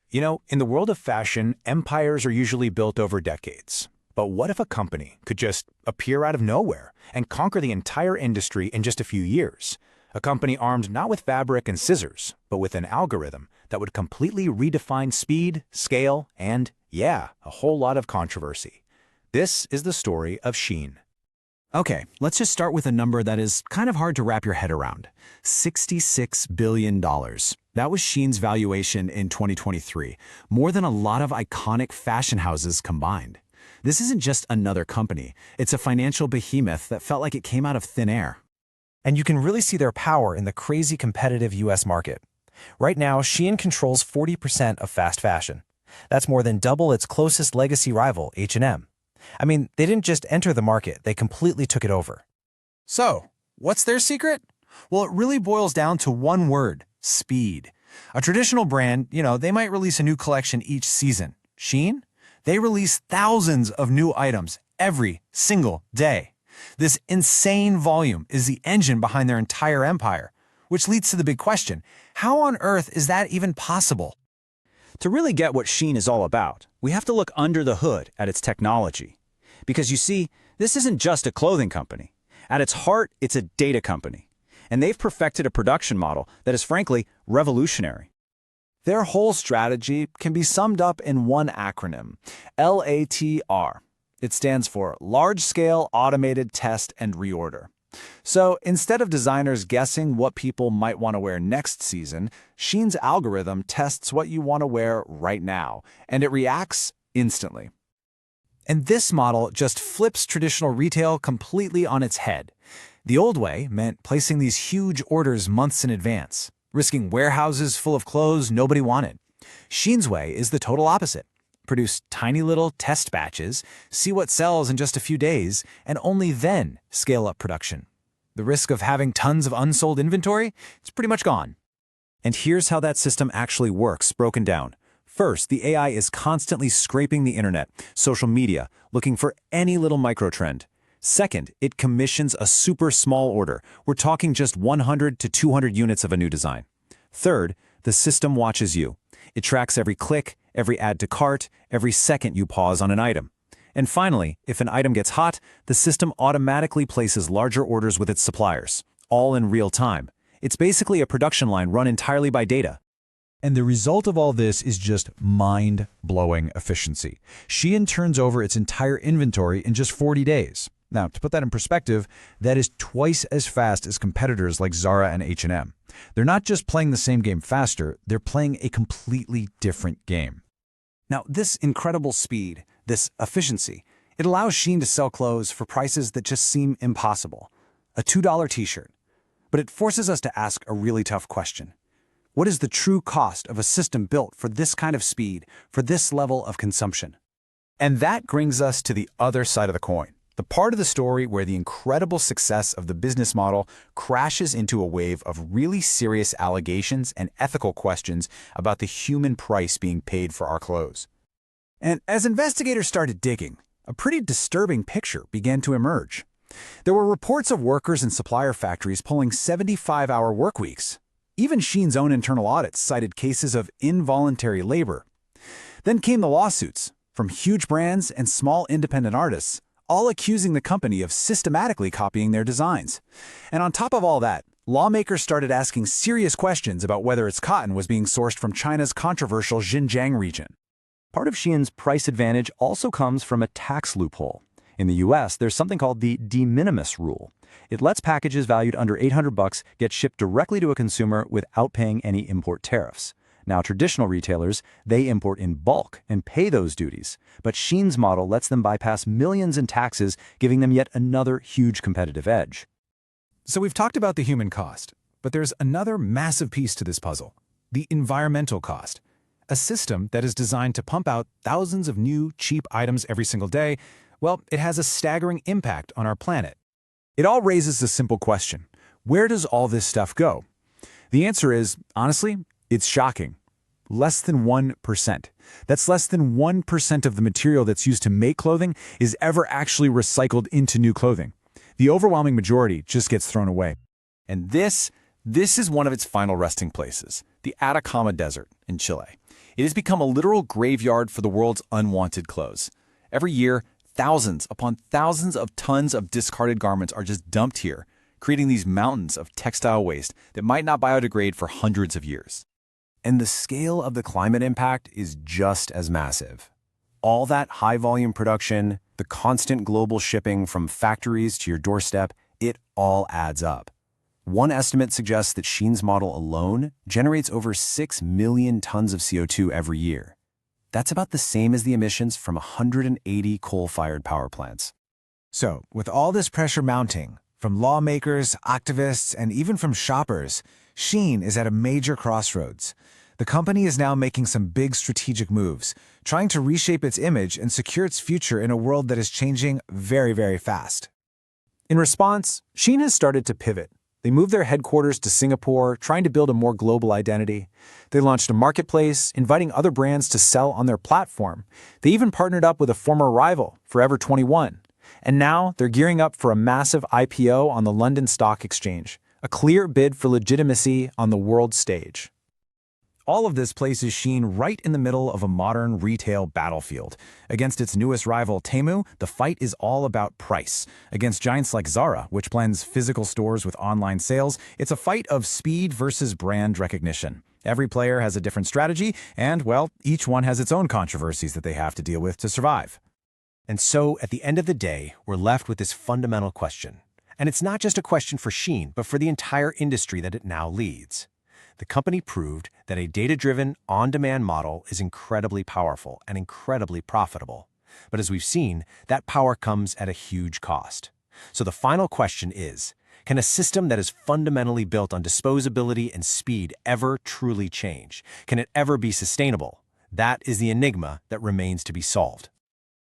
You know, in the world of fashion, empires are usually built over decades. But what if a company could just appear out of nowhere and conquer the entire industry in just a few years? A company armed not with fabric and scissors, but with an algorithm that would completely redefine speed, scale, and, yeah, a whole lot of controversy. This is the story of SHEIN. Okay, let's just start with a number that is kind of hard to wrap your head around. $66 billion. That was SHEIN's valuation in 2023, more than a lot of iconic fashion houses combined. This isn't just another company. It's a financial behemoth that felt like it came out of thin air. And you can really see their power in the crazy competitive US market. Right now, SHEIN controls 40% of fast fashion. That's more than double its closest legacy rival, H&M. I mean, they didn't just enter the market, they completely took it over. So, what's their secret? Well, it really boils down to one word: speed. A traditional brand, they might release a new collection each season. SHEIN? They release thousands of new items every single day. This insane volume is the engine behind their entire empire, which leads to the big question: how on earth is that even possible? To really get what SHEIN is all about, we have to look under the hood at its technology. Because you see, this isn't just a clothing company. At its heart, it's a data company. And they've perfected a production model that is frankly revolutionary. Their whole strategy can be summed up in one acronym: LATR. It stands for Large-Scale Automated Test and Reorder. So instead of designers guessing what people might want to wear next season, SHEIN's algorithm tests what you want to wear right now, and it reacts instantly. And this model just flips traditional retail completely on its head. The old way meant placing these huge orders months in advance, risking warehouses full of clothes nobody wanted. SHEIN's way is the total opposite. Produce tiny little test batches, see what sells in just a few days, and only then scale up production. The risk of having tons of unsold inventory, it's pretty much gone. And here's how that system actually works, broken down. First, the AI is constantly scraping the internet, social media, looking for any little microtrend. Second, it commissions a super small order. We're talking just 100 to 200 units of a new design. Third, the system watches you. It tracks every click, every add to cart, every second you pause on an item. And finally, if an item gets hot, the system automatically places larger orders with its suppliers, all in real time. It's basically a production line run entirely by data. And the result of all this is just mind-blowing efficiency. SHEIN turns over its entire inventory in just 40 days. Now, to put that in perspective, that is twice as fast as competitors like Zara and H&M. They're not just playing the same game faster, they're playing a completely different game. Now, this incredible speed, this efficiency, it allows SHEIN to sell clothes for prices that just seem impossible. A $2 t-shirt. But it forces us to ask a really tough question. What is the true cost of a system built for this kind of speed, for this level of consumption? And that brings us to the other side of the coin. The part of the story where the incredible success of the business model crashes into a wave of really serious allegations and ethical questions about the human price being paid for our clothes. And as investigators started digging, a pretty disturbing picture began to emerge. There were reports of workers in supplier factories pulling 75-hour work weeks. Even SHEIN's own internal audits cited cases of involuntary labor. Then came the lawsuits from huge brands and small independent artists, all accusing the company of systematically copying their designs. And on top of all that, lawmakers started asking serious questions about whether its cotton was being sourced from China's controversial Xinjiang region. Part of SHEIN's price advantage also comes from a tax loophole. In the US, there's something called the de minimis rule. It lets packages valued under $800 get shipped directly to a consumer without paying any import tariffs. Now, traditional retailers, they import in bulk and pay those duties. But SHEIN's model lets them bypass millions in taxes, giving them yet another huge competitive edge. So we've talked about the human cost, but there's another massive piece to this puzzle: the environmental cost. A system that is designed to pump out thousands of new, cheap items every single day, well, it has a staggering impact on our planet. It all raises the simple question: where does all this stuff go? The answer is, honestly, it's shocking. Less than 1%. That's less than 1% of the material that's used to make clothing is ever actually recycled into new clothing. The overwhelming majority just gets thrown away. And this is one of its final resting places, the Atacama Desert in Chile. It has become a literal graveyard for the world's unwanted clothes. Every year, thousands upon thousands of tons of discarded garments are just dumped here, creating these mountains of textile waste that might not biodegrade for hundreds of years. And the scale of the climate impact is just as massive. All that high-volume production, the constant global shipping from factories to your doorstep, it all adds up. One estimate suggests that SHEIN's model alone generates over 6 million tons of CO2 every year. That's about the same as the emissions from 180 coal-fired power plants. So, with all this pressure mounting, from lawmakers, activists, and even from shoppers, SHEIN is at a major crossroads. The company is now making some big strategic moves, trying to reshape its image and secure its future in a world that is changing very, very fast. In response, SHEIN has started to pivot. They moved their headquarters to Singapore, trying to build a more global identity. They launched a marketplace, inviting other brands to sell on their platform. They even partnered up with a former rival, Forever 21. And now they're gearing up for a massive IPO on the London Stock Exchange, a clear bid for legitimacy on the world stage. All of this places SHEIN right in the middle of a modern retail battlefield. Against its newest rival, Temu, the fight is all about price. Against giants like Zara, which blends physical stores with online sales, it's a fight of speed versus brand recognition. Every player has a different strategy, and, well, each one has its own controversies that they have to deal with to survive. And so, at the end of the day, we're left with this fundamental question. And it's not just a question for SHEIN, but for the entire industry that it now leads. The company proved that a data-driven, on-demand model is incredibly powerful and incredibly profitable. But as we've seen, that power comes at a huge cost. So the final question is, can a system that is fundamentally built on disposability and speed ever truly change? Can it ever be sustainable? That is the enigma that remains to be solved.